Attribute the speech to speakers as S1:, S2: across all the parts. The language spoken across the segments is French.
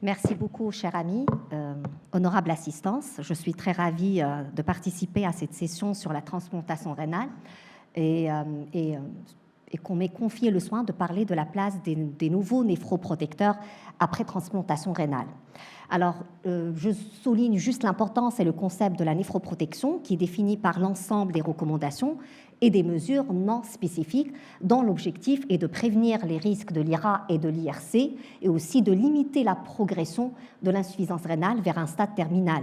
S1: Merci beaucoup, cher ami. Honorable assistance, je suis très ravie de participer à cette session sur la transplantation rénale et qu'on m'ait confié le soin de parler de la place des nouveaux néphroprotecteurs après transplantation rénale. Alors, je souligne juste l'importance et le concept de la néphroprotection qui est défini par l'ensemble des recommandations et des mesures non spécifiques dont l'objectif est de prévenir les risques de l'IRA et de l'IRC et aussi de limiter la progression de l'insuffisance rénale vers un stade terminal.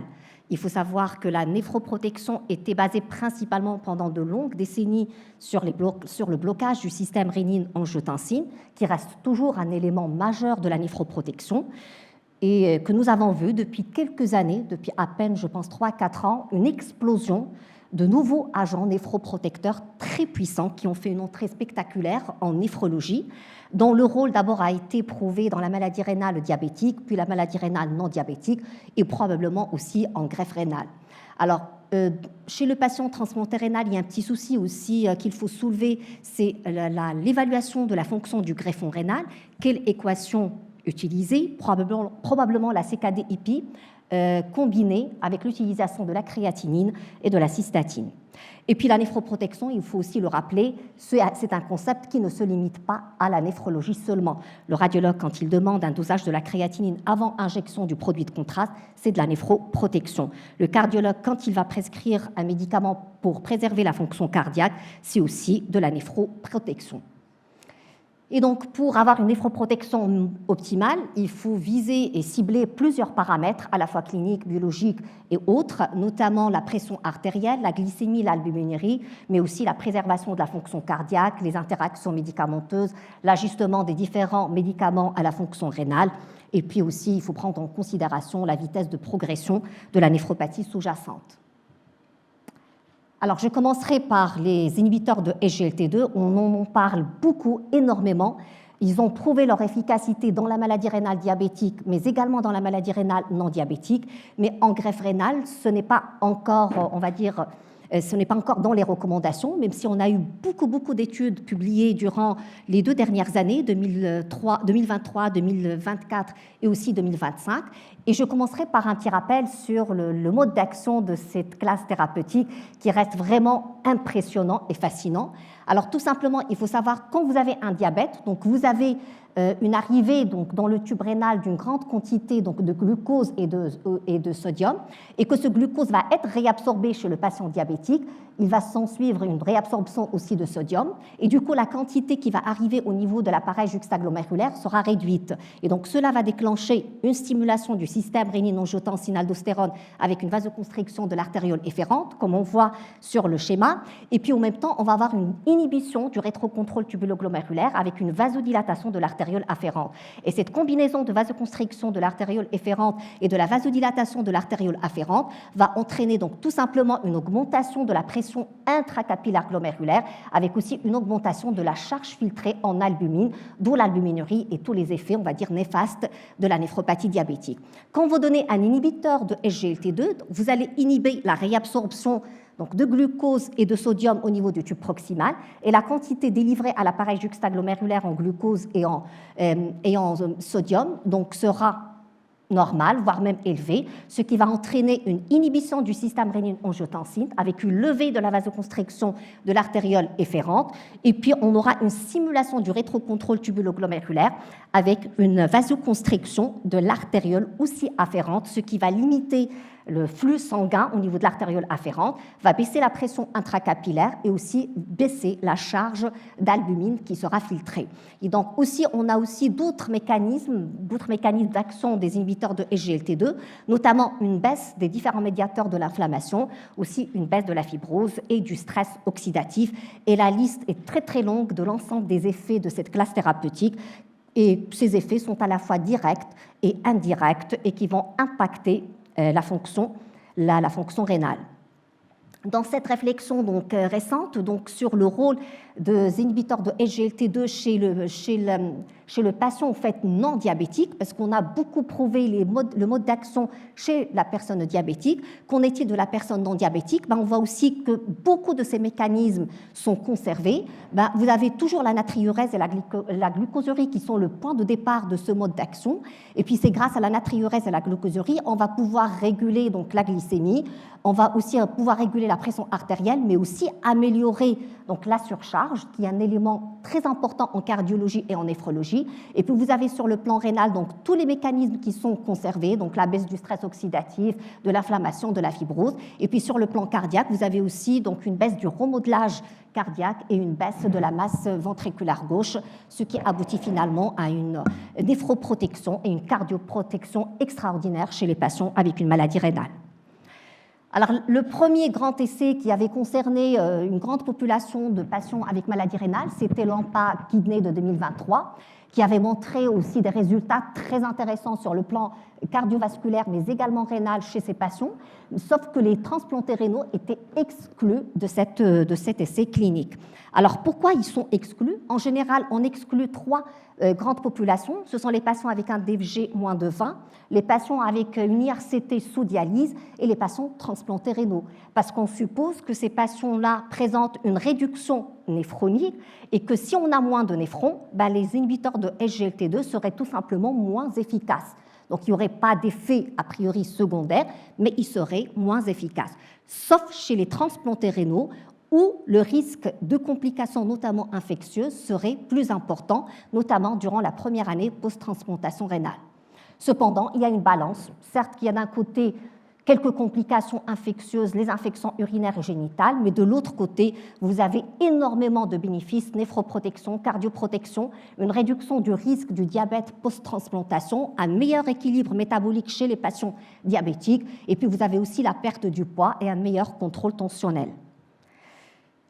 S1: Il faut savoir que la néphroprotection était basée principalement pendant de longues décennies sur le blocage du système rénine-angiotensine, qui reste toujours un élément majeur de la néphroprotection, et que nous avons vu depuis quelques années, depuis à peine, je pense, 3-4 ans, une explosion de nouveaux agents néphroprotecteurs très puissants qui ont fait une entrée spectaculaire en néphrologie, dont le rôle d'abord a été prouvé dans la maladie rénale diabétique, puis la maladie rénale non diabétique et probablement aussi en greffe rénale. Alors, chez le patient transplanté rénal, il y a un petit souci aussi qu'il faut soulever, c'est l'évaluation de la fonction du greffon rénal. Quelle équation utiliser? Probablement la CKD-IP, combinée avec l'utilisation de la créatinine et de la cystatine. Et puis la néphroprotection, il faut aussi le rappeler, c'est un concept qui ne se limite pas à la néphrologie seulement. Le radiologue, quand il demande un dosage de la créatinine avant injection du produit de contraste, c'est de la néphroprotection. Le cardiologue, quand il va prescrire un médicament pour préserver la fonction cardiaque, c'est aussi de la néphroprotection. Et donc, pour avoir une néphroprotection optimale, il faut viser et cibler plusieurs paramètres, à la fois cliniques, biologiques et autres, notamment la pression artérielle, la glycémie, l'albuminurie, mais aussi la préservation de la fonction cardiaque, les interactions médicamenteuses, l'ajustement des différents médicaments à la fonction rénale, et puis aussi, il faut prendre en considération la vitesse de progression de la néphropathie sous-jacente. Alors, je commencerai par les inhibiteurs de SGLT2. On en parle beaucoup, énormément. Ils ont prouvé leur efficacité dans la maladie rénale diabétique, mais également dans la maladie rénale non diabétique. Mais en greffe rénale, ce n'est pas encore, on va dire, ce n'est pas encore dans les recommandations, même si on a eu beaucoup d'études publiées durant les 2 dernières années, 2023, 2024 et aussi 2025. Et je commencerai par un petit rappel sur le mode d'action de cette classe thérapeutique qui reste vraiment impressionnant et fascinant. Alors tout simplement, il faut savoir quand vous avez un diabète, donc vous avez une arrivée donc, dans le tube rénal d'une grande quantité donc, de glucose et de sodium, et que ce glucose va être réabsorbé chez le patient diabétique, il va s'en suivre une réabsorption aussi de sodium, et du coup la quantité qui va arriver au niveau de l'appareil juxtaglomérulaire sera réduite. Et donc cela va déclencher une stimulation du système rénine-angiotensine-aldostérone avec une vasoconstriction de l'artériole efférente, comme on voit sur le schéma, et puis en même temps on va avoir une inhibition du rétrocontrôle tubuloglomérulaire avec une vasodilatation de l'artériole afférente. Et cette combinaison de vasoconstriction de l'artériole efférente et de la vasodilatation de l'artériole afférente va entraîner donc tout simplement une augmentation de la pression intracapillaire glomérulaire avec aussi une augmentation de la charge filtrée en albumine, d'où l'albuminurie et tous les effets, on va dire, néfastes de la néphropathie diabétique. Quand vous donnez un inhibiteur de SGLT2, vous allez inhiber la réabsorption donc de glucose et de sodium au niveau du tube proximal, et la quantité délivrée à l'appareil juxtaglomérulaire en glucose et en sodium donc sera normale, voire même élevée, ce qui va entraîner une inhibition du système rénine-angiotensine avec une levée de la vasoconstriction de l'artériole efférente, et puis on aura une stimulation du rétrocontrôle tubuloglomérulaire avec une vasoconstriction de l'artériole aussi afférente, ce qui va limiter le flux sanguin au niveau de l'artériole afférente, va baisser la pression intracapillaire et aussi baisser la charge d'albumine qui sera filtrée. Et donc aussi, on a aussi d'autres mécanismes d'action des inhibiteurs de SGLT2, notamment une baisse des différents médiateurs de l'inflammation, aussi une baisse de la fibrose et du stress oxydatif. Et la liste est très longue de l'ensemble des effets de cette classe thérapeutique. Et ces effets sont à la fois directs et indirects et qui vont impacter la fonction rénale. Dans cette réflexion donc, récente donc, sur le rôle des inhibiteurs de SGLT2 chez le patient en fait, non diabétique, parce qu'on a beaucoup prouvé le mode d'action chez la personne diabétique. Qu'en est-il de la personne non diabétique? On voit aussi que beaucoup de ces mécanismes sont conservés. Vous avez toujours la natriurèse et la glucosurie qui sont le point de départ de ce mode d'action. Et puis c'est grâce à la natriurèse et la glucosurie, on va pouvoir réguler donc, la glycémie, on va aussi pouvoir réguler la pression artérielle, mais aussi améliorer donc, la surcharge, qui est un élément très important en cardiologie et en néphrologie. Et puis vous avez sur le plan rénal donc, tous les mécanismes qui sont conservés, donc la baisse du stress oxydatif, de l'inflammation, de la fibrose. Et puis sur le plan cardiaque, vous avez aussi donc, une baisse du remodelage cardiaque et une baisse de la masse ventriculaire gauche, ce qui aboutit finalement à une néphroprotection et une cardioprotection extraordinaire chez les patients avec une maladie rénale. Alors, le premier grand essai qui avait concerné une grande population de patients avec maladie rénale, c'était l'AMPA Kidney de 2023, qui avait montré aussi des résultats très intéressants sur le plan cardiovasculaire, mais également rénal chez ces patients, sauf que les transplantés rénaux étaient exclus de cet essai clinique. Alors, pourquoi ils sont exclus? En général, on exclut trois grandes populations. Ce sont les patients avec un DFG moins de 20, les patients avec une IRCT sous dialyse et les patients transplantés rénaux. Parce qu'on suppose que ces patients-là présentent une réduction néphronique et que si on a moins de néphrons, les inhibiteurs de SGLT2 seraient tout simplement moins efficaces. Donc, il n'y aurait pas d'effet a priori secondaire, mais ils seraient moins efficaces. Sauf chez les transplantés rénaux, où le risque de complications, notamment infectieuses, serait plus important, notamment durant la première année post-transplantation rénale. Cependant, il y a une balance. Certes, il y a d'un côté quelques complications infectieuses, les infections urinaires et génitales, mais de l'autre côté, vous avez énormément de bénéfices, néphroprotection, cardioprotection, une réduction du risque du diabète post-transplantation, un meilleur équilibre métabolique chez les patients diabétiques, et puis vous avez aussi la perte du poids et un meilleur contrôle tensionnel.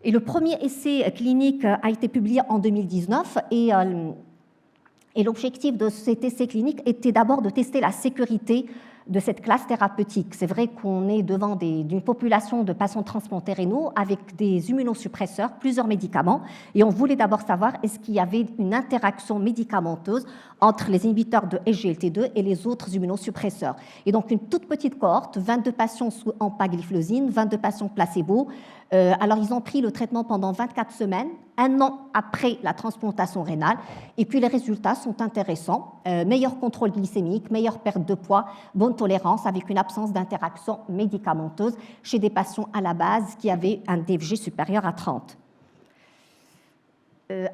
S1: Et le premier essai clinique a été publié en 2019 et l'objectif de cet essai clinique était d'abord de tester la sécurité de cette classe thérapeutique. C'est vrai qu'on est devant d'une population de patients transplantés rénaux avec des immunosuppresseurs, plusieurs médicaments, et on voulait d'abord savoir est-ce qu'il y avait une interaction médicamenteuse entre les inhibiteurs de SGLT2 et les autres immunosuppresseurs. Et donc une toute petite cohorte, 22 patients sous empagliflozine, 22 patients placebo. Alors ils ont pris le traitement pendant 24 semaines, un an après la transplantation rénale, et puis les résultats sont intéressants. Meilleur contrôle glycémique, meilleure perte de poids, bonne tolérance avec une absence d'interaction médicamenteuse chez des patients à la base qui avaient un DFG supérieur à 30.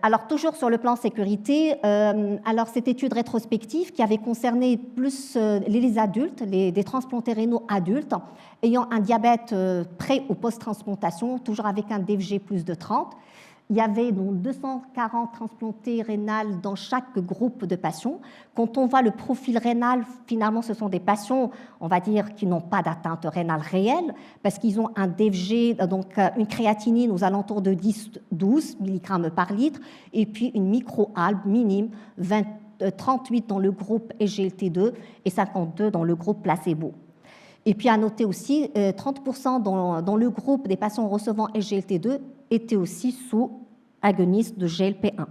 S1: Alors toujours sur le plan sécurité, alors cette étude rétrospective qui avait concerné plus les adultes, des transplantés rénaux adultes ayant un diabète pré- ou post-transplantation, toujours avec un DFG plus de 30. Il y avait donc 240 transplantés rénales dans chaque groupe de patients. Quand on voit le profil rénal, finalement, ce sont des patients, on va dire, qui n'ont pas d'atteinte rénale réelle, parce qu'ils ont un DFG, donc une créatinine aux alentours de 10-12 mg par litre, et puis une micro-albe minime, 38 dans le groupe SGLT2 et 52 dans le groupe placebo. Et puis à noter aussi, 30% dans le groupe des patients recevant SGLT2 étaient aussi sous agonistes de GLP-1.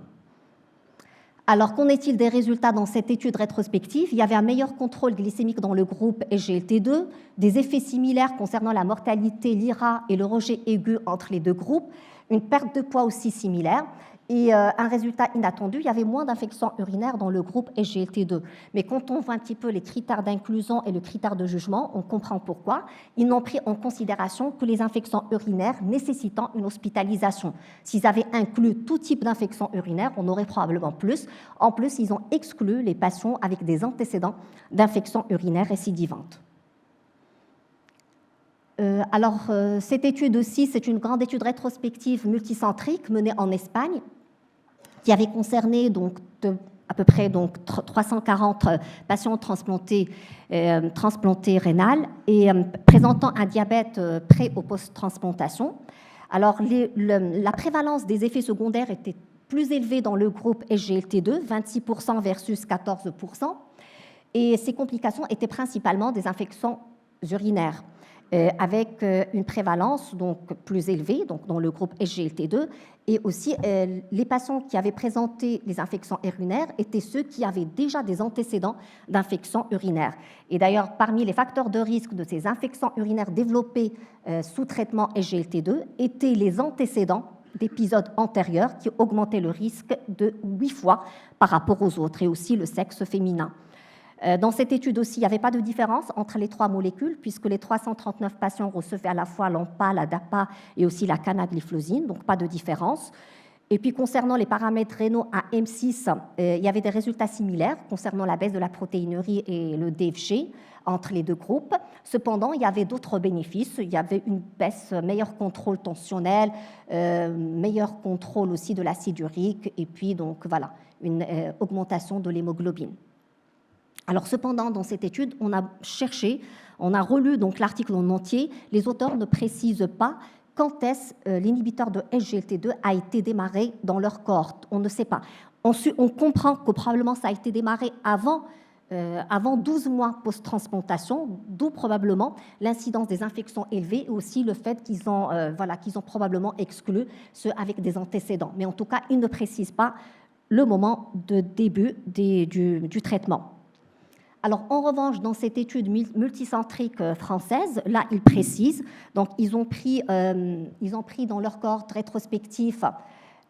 S1: Alors, qu'en est-il des résultats dans cette étude rétrospective? Il y avait un meilleur contrôle glycémique dans le groupe SGLT2, des effets similaires concernant la mortalité, l'IRA et le rejet aigu entre les deux groupes, une perte de poids aussi similaire. Et un résultat inattendu, il y avait moins d'infections urinaires dans le groupe SGLT2. Mais quand on voit un petit peu les critères d'inclusion et le critère de jugement, on comprend pourquoi. Ils n'ont pris en considération que les infections urinaires nécessitant une hospitalisation. S'ils avaient inclus tout type d'infection urinaire, on aurait probablement plus. En plus, ils ont exclu les patients avec des antécédents d'infections urinaires récidivantes. Cette étude aussi, c'est une grande étude rétrospective multicentrique menée en Espagne qui avait concerné donc, à peu près donc, 340 patients transplantés rénales et présentant un diabète pré- ou post-transplantation. Alors, la prévalence des effets secondaires était plus élevée dans le groupe SGLT2, 26% versus 14%, et ces complications étaient principalement des infections urinaires. avec une prévalence donc plus élevée donc dans le groupe SGLT2, et aussi les patients qui avaient présenté les infections urinaires étaient ceux qui avaient déjà des antécédents d'infections urinaires. Et d'ailleurs, parmi les facteurs de risque de ces infections urinaires développées sous traitement SGLT2 étaient les antécédents d'épisodes antérieurs qui augmentaient le risque de 8 fois par rapport aux autres, et aussi le sexe féminin. Dans cette étude aussi, il n'y avait pas de différence entre les 3 molécules, puisque les 339 patients recevaient à la fois l'AMPA, la DAPA et aussi la canagliflozine, donc pas de différence. Et puis concernant les paramètres rénaux à M6, il y avait des résultats similaires concernant la baisse de la protéinurie et le DFG entre les deux groupes. Cependant, il y avait d'autres bénéfices. Il y avait une baisse, meilleur contrôle tensionnel, meilleur contrôle aussi de l'acide urique, et puis donc voilà, une augmentation de l'hémoglobine. Alors cependant, dans cette étude, on a cherché, on a relu donc l'article en entier. Les auteurs ne précisent pas quand est-ce l'inhibiteur de SGLT2 a été démarré dans leur cohorte. On ne sait pas. On comprend que probablement ça a été démarré avant 12 mois post-transplantation, d'où probablement l'incidence des infections élevées et aussi le fait qu'ils ont probablement exclu ceux avec des antécédents. Mais en tout cas, ils ne précisent pas le moment de début du traitement. Alors, en revanche, dans cette étude multicentrique française, là, ils précisent, donc ils ont pris dans leur cohorte rétrospectif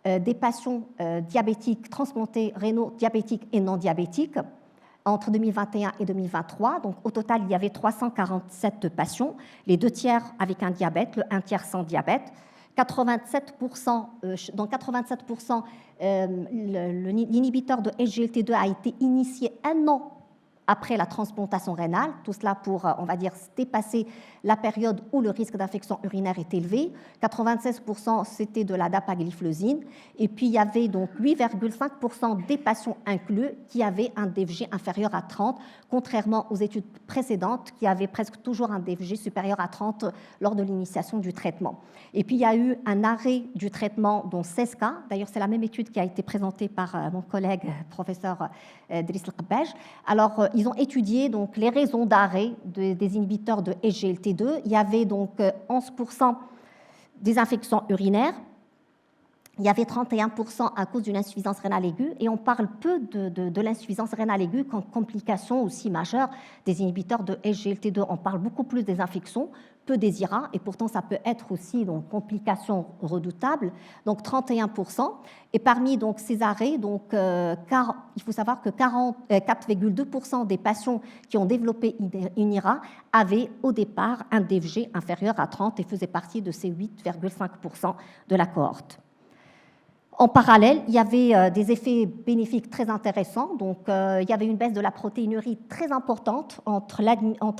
S1: des patients diabétiques transplantés rénaux diabétiques et non diabétiques entre 2021 et 2023. Donc, au total, il y avait 347 patients, les 2 tiers avec un diabète, le 1 tiers sans diabète. 87%, dans 87%, l'inhibiteur de SGLT2 a été initié 1 an après la transplantation rénale, tout cela pour, on va dire, dépasser la période où le risque d'infection urinaire est élevé. 96%, c'était de la dapagliflozine. Et puis, il y avait donc 8,5% des patients inclus qui avaient un DFG inférieur à 30, contrairement aux études précédentes qui avaient presque toujours un DFG supérieur à 30 lors de l'initiation du traitement. Et puis, il y a eu un arrêt du traitement dans 16 cas. D'ailleurs, c'est la même étude qui a été présentée par mon collègue, professeur Driss El-Qabbaj. Alors, ils ont étudié donc, les raisons d'arrêt des inhibiteurs de SGLT2. Il y avait donc 11% des infections urinaires. Il y avait 31% à cause d'une insuffisance rénale aiguë, et on parle peu de l'insuffisance rénale aiguë comme complication aussi majeure des inhibiteurs de SGLT2. On parle beaucoup plus des infections, peu des IRA, et pourtant ça peut être aussi donc complications redoutables. Donc 31%. Et parmi donc ces arrêts, donc il faut savoir que 4,2% des patients qui ont développé une IRA avaient au départ un DFG inférieur à 30 et faisaient partie de ces 8,5% de la cohorte. En parallèle, il y avait des effets bénéfiques très intéressants. Donc, il y avait une baisse de la protéinurie très importante entre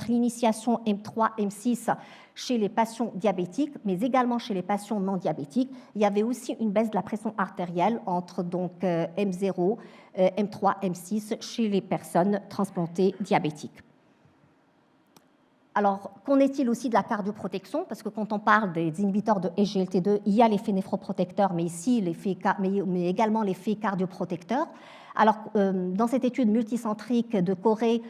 S1: l'initiation M3, M6 chez les patients diabétiques, mais également chez les patients non diabétiques. Il y avait aussi une baisse de la pression artérielle entre donc, M0, M3, M6 chez les personnes transplantées diabétiques. Alors, qu'en est-il aussi de la cardioprotection? Parce que quand on parle des inhibiteurs de SGLT2, il y a l'effet néphroprotecteur, mais ici, mais également l'effet cardioprotecteur. Alors, dans cette étude multicentrique de Corée,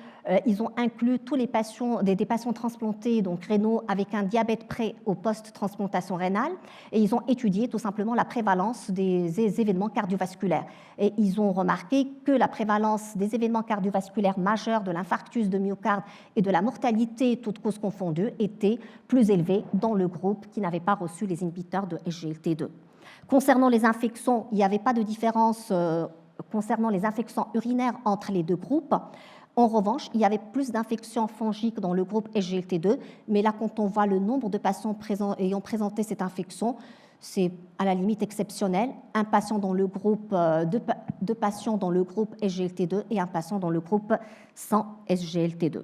S1: ils ont inclus tous les patients, des patients transplantés, donc rénaux, avec un diabète pré- ou post-transplantation rénale, et ils ont étudié tout simplement la prévalence des événements cardiovasculaires. Et ils ont remarqué que la prévalence des événements cardiovasculaires majeurs, de l'infarctus de myocarde et de la mortalité, toutes causes confondues, était plus élevée dans le groupe qui n'avait pas reçu les inhibiteurs de SGLT2. Concernant les infections, il n'y avait pas de différence concernant les infections urinaires entre les deux groupes. En revanche, il y avait plus d'infections fongiques dans le groupe SGLT2, mais là, quand on voit le nombre de patients ayant présenté cette infection, c'est à la limite exceptionnel. Un patient dans le groupe, deux patients dans le groupe SGLT2 et un patient dans le groupe sans SGLT2.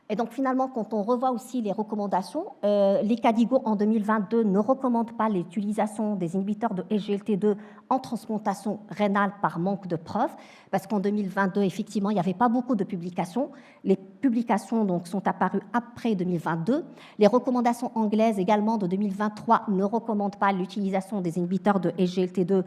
S1: Et donc finalement, quand on revoit aussi les recommandations, les KDIGO en 2022 ne recommandent pas l'utilisation des inhibiteurs de SGLT2 en transplantation rénale par manque de preuves, parce qu'en 2022, effectivement, il n'y avait pas beaucoup de publications. Les publications donc, sont apparues après 2022. Les recommandations anglaises également de 2023 ne recommandent pas l'utilisation des inhibiteurs de SGLT2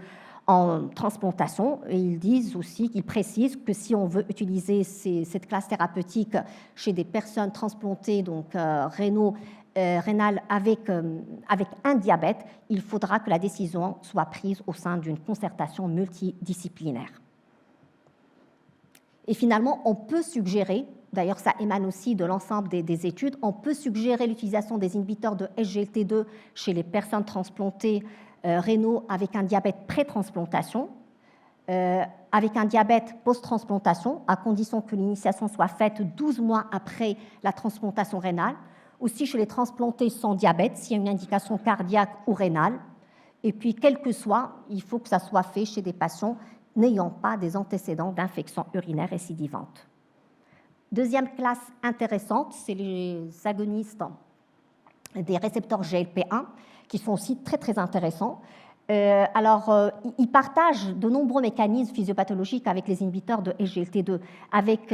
S1: en transplantation. Et ils disent aussi, qu'ils précisent que si on veut utiliser cette classe thérapeutique chez des personnes transplantées, donc rénales avec un diabète, il faudra que la décision soit prise au sein d'une concertation multidisciplinaire. Et finalement, on peut suggérer, d'ailleurs ça émane aussi de l'ensemble des études, on peut suggérer l'utilisation des inhibiteurs de SGLT2 chez les personnes transplantées rénaux avec un diabète pré-transplantation, avec un diabète post-transplantation, à condition que l'initiation soit faite 12 mois après la transplantation rénale, aussi chez les transplantés sans diabète, s'il y a une indication cardiaque ou rénale. Et puis, quel que soit, il faut que ça soit fait chez des patients n'ayant pas des antécédents d'infection urinaire récidivante. Deuxième classe intéressante, c'est les agonistes des récepteurs GLP1, qui sont aussi très, très intéressants. Ils partagent de nombreux mécanismes physiopathologiques avec les inhibiteurs de SGLT2, avec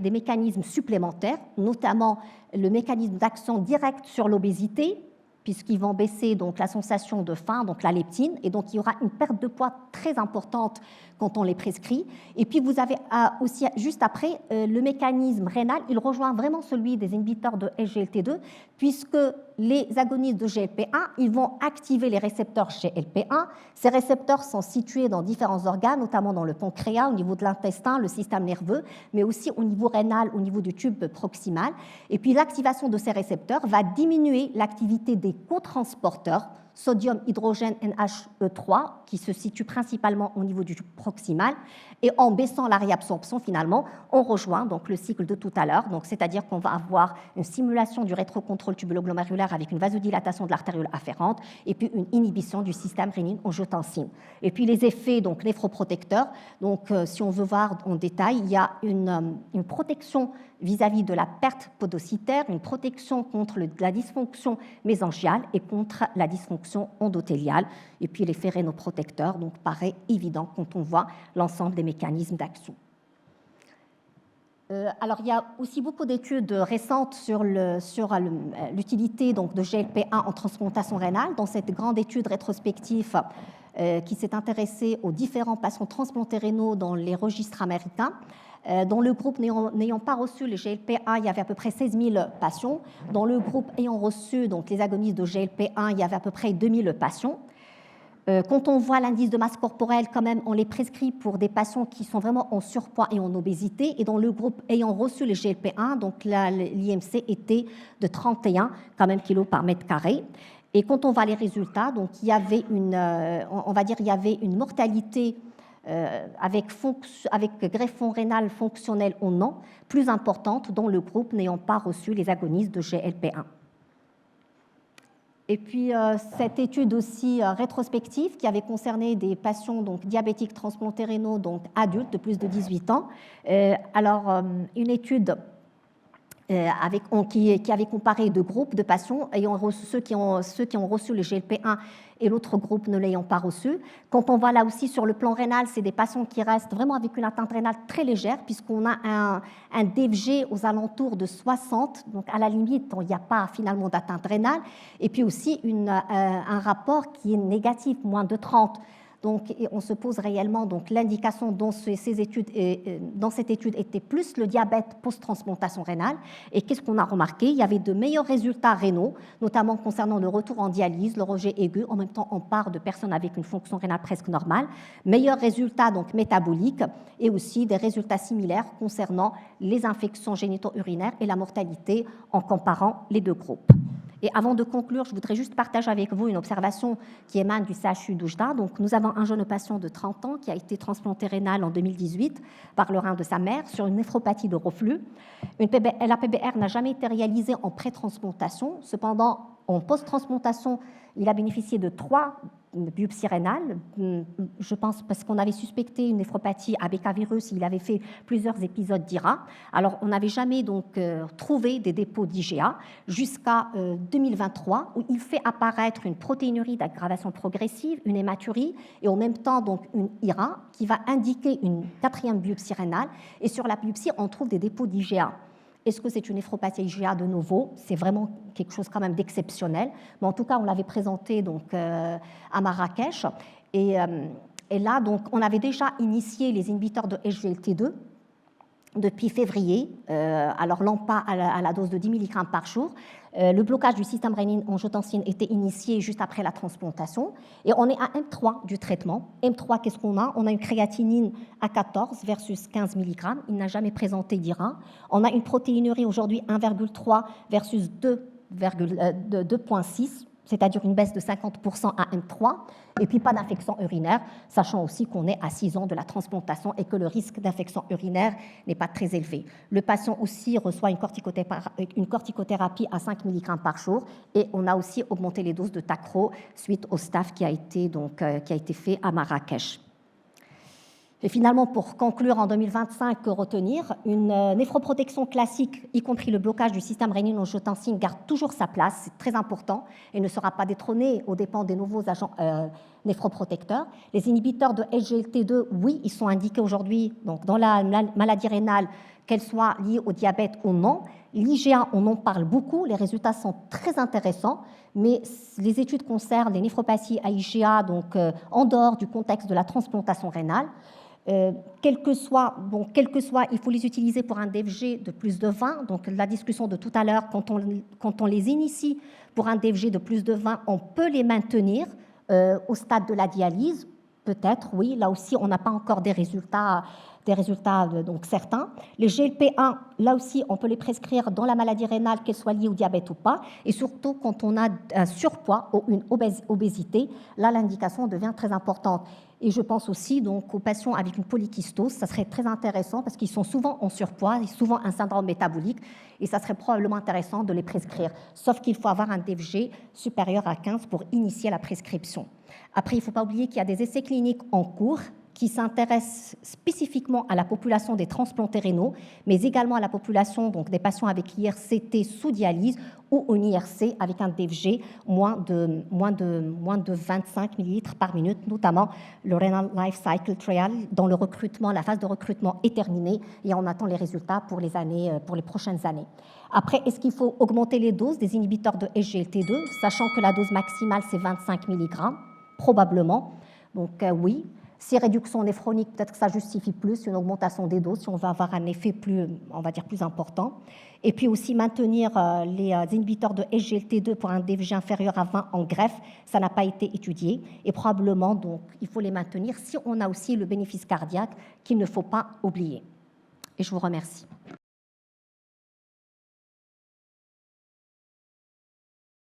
S1: des mécanismes supplémentaires, notamment le mécanisme d'action direct sur l'obésité, puisqu'ils vont baisser donc la sensation de faim, donc la leptine, et donc il y aura une perte de poids très importante quand on les prescrit. Et puis vous avez aussi, juste après, le mécanisme rénal, il rejoint vraiment celui des inhibiteurs de SGLT2, puisque les agonistes de GLP1, ils vont activer les récepteurs GLP1. Ces récepteurs sont situés dans différents organes, notamment dans le pancréas, au niveau de l'intestin, le système nerveux, mais aussi au niveau rénal, au niveau du tube proximal. Et puis l'activation de ces récepteurs va diminuer l'activité des cotransporteurs, sodium, hydrogène, NHE3, qui se situe principalement au niveau du tube proximal. Et en baissant la réabsorption, finalement, on rejoint donc le cycle de tout à l'heure. Donc, c'est-à-dire qu'on va avoir une stimulation du rétrocontrôle tubuloglomérulaire avec une vasodilatation de l'artériole afférente et puis une inhibition du système rénine-angiotensine. Et puis les effets donc, néphroprotecteurs. Donc, si on veut voir en détail, il y a une protection vis-à-vis de la perte podocytaire, une protection contre la dysfonction mésangiale et contre la dysfonction endothéliale. Et puis l'effet rénoprotecteur, donc paraît évident quand on voit l'ensemble des mécanismes d'action. Alors, il y a aussi beaucoup d'études récentes sur l'utilité donc, de GLP1 en transplantation rénale. Dans cette grande étude rétrospective qui s'est intéressée aux différents patients transplantés rénaux dans les registres américains, dans le groupe n'ayant pas reçu les GLP1, il y avait à peu près 16 000 patients. Dans le groupe ayant reçu donc, les agonistes de GLP1, il y avait à peu près 2 000 patients. Quand on voit l'indice de masse corporelle, quand même, on les prescrit pour des patients qui sont vraiment en surpoids et en obésité. Et dans le groupe ayant reçu les GLP1, donc l'IMC était de 31 quand même kilos par mètre carré. Et quand on voit les résultats, donc il y avait il y avait une mortalité avec greffon rénal fonctionnel ou non plus importante dans le groupe n'ayant pas reçu les agonistes de GLP1. Et puis, cette étude aussi rétrospective qui avait concerné des patients donc, diabétiques transplantés rénaux, donc adultes de plus de 18 ans. Une étude qui avait comparé deux groupes de patients, ceux qui ont reçu le GLP1 et l'autre groupe ne l'ayant pas reçu. Quand on voit là aussi sur le plan rénal, c'est des patients qui restent vraiment avec une atteinte rénale très légère, puisqu'on a un DFG aux alentours de 60, donc à la limite, il n'y a pas finalement d'atteinte rénale, et puis aussi un rapport qui est négatif, moins de 30. Donc, on se pose réellement donc l'indication dans cette étude était plus le diabète post-transplantation rénale. Et qu'est-ce qu'on a remarqué? Il y avait de meilleurs résultats rénaux, notamment concernant le retour en dialyse, le rejet aigu. En même temps, on parle de personnes avec une fonction rénale presque normale. Meilleurs résultats donc métaboliques et aussi des résultats similaires concernant les infections génito-urinaires et la mortalité en comparant les deux groupes. Et avant de conclure, je voudrais juste partager avec vous une observation qui émane du CHU d'Oujda. Donc, nous avons un jeune patient de 30 ans qui a été transplanté rénal en 2018 par le rein de sa mère sur une néphropathie de reflux. La PBR n'a jamais été réalisée en pré-transplantation. Cependant, en post-transplantation, il a bénéficié de 3 biopsies rénales. Je pense parce qu'on avait suspecté une néphropathie à bécavirus, il avait fait plusieurs épisodes d'IRA. Alors, on n'avait jamais donc trouvé des dépôts d'IgA jusqu'à 2023, où il fait apparaître une protéinurie d'aggravation progressive, une hématurie, et en même temps donc une IRA qui va indiquer une 4e biopsie rénale. Et sur la biopsie, on trouve des dépôts d'IgA. Est-ce que c'est une néphropathie IgA de nouveau? C'est vraiment quelque chose quand même d'exceptionnel. Mais en tout cas, on l'avait présenté donc, à Marrakech. Et là, donc, on avait déjà initié les inhibiteurs de SGLT2 depuis février, alors l'AMPA à la dose de 10 mg par jour. Le blocage du système rénine-angiotensine était initié juste après la transplantation. Et on est à M3 du traitement. M3, qu'est-ce qu'on a? On a une créatinine à 14 versus 15 mg. Il n'a jamais présenté d'IRA. On a une protéinurie aujourd'hui 1,3 versus 2,6, c'est-à-dire une baisse de 50% à M3, et puis pas d'infection urinaire, sachant aussi qu'on est à 6 ans de la transplantation et que le risque d'infection urinaire n'est pas très élevé. Le patient aussi reçoit une corticothérapie à 5 mg par jour, et on a aussi augmenté les doses de Tacro suite au staff qui a été fait à Marrakech. Et finalement, pour conclure, en 2025, que retenir? Une néphroprotection classique, y compris le blocage du système rénine-angiotensine, garde toujours sa place, c'est très important, et ne sera pas détrôné aux dépens des nouveaux agents néphroprotecteurs. Les inhibiteurs de SGLT2, oui, ils sont indiqués aujourd'hui donc dans la maladie rénale, qu'elle soit liée au diabète ou non. L'IgA, on en parle beaucoup, les résultats sont très intéressants, mais les études concernent les néphropathies à IgA, donc en dehors du contexte de la transplantation rénale. Quel que soit, il faut les utiliser pour un DFG de plus de 20. Donc la discussion de tout à l'heure, quand on les initie pour un DFG de plus de 20, on peut les maintenir au stade de la dialyse. Peut-être, oui. Là aussi, on n'a pas encore des résultats donc certains. Les GLP-1, là aussi, on peut les prescrire dans la maladie rénale, qu'elle soit liée au diabète ou pas. Et surtout, quand on a un surpoids ou une obésité, là, l'indication devient très importante. Et je pense aussi donc, aux patients avec une polykystose, ça serait très intéressant parce qu'ils sont souvent en surpoids, souvent un syndrome métabolique, et ça serait probablement intéressant de les prescrire. Sauf qu'il faut avoir un DFG supérieur à 15 pour initier la prescription. Après, il ne faut pas oublier qu'il y a des essais cliniques en cours qui s'intéressent spécifiquement à la population des transplantés rénaux, mais également à la population donc, des patients avec IRCT sous dialyse ou une IRC avec un DFG moins de 25 ml par minute, notamment le Renal Life Cycle Trial, dont la phase de recrutement est terminée et on attend les résultats pour les prochaines années. Après, est-ce qu'il faut augmenter les doses des inhibiteurs de SGLT2, sachant que la dose maximale, c'est 25 mg? Probablement. Donc oui. Si réduction néphronique, peut-être que ça justifie plus une augmentation des doses si on va avoir un effet plus important. Et puis aussi maintenir les inhibiteurs de SGLT2 pour un DFG inférieur à 20 en greffe, ça n'a pas été étudié. Et probablement, donc, il faut les maintenir si on a aussi le bénéfice cardiaque qu'il ne faut pas oublier. Et je vous remercie.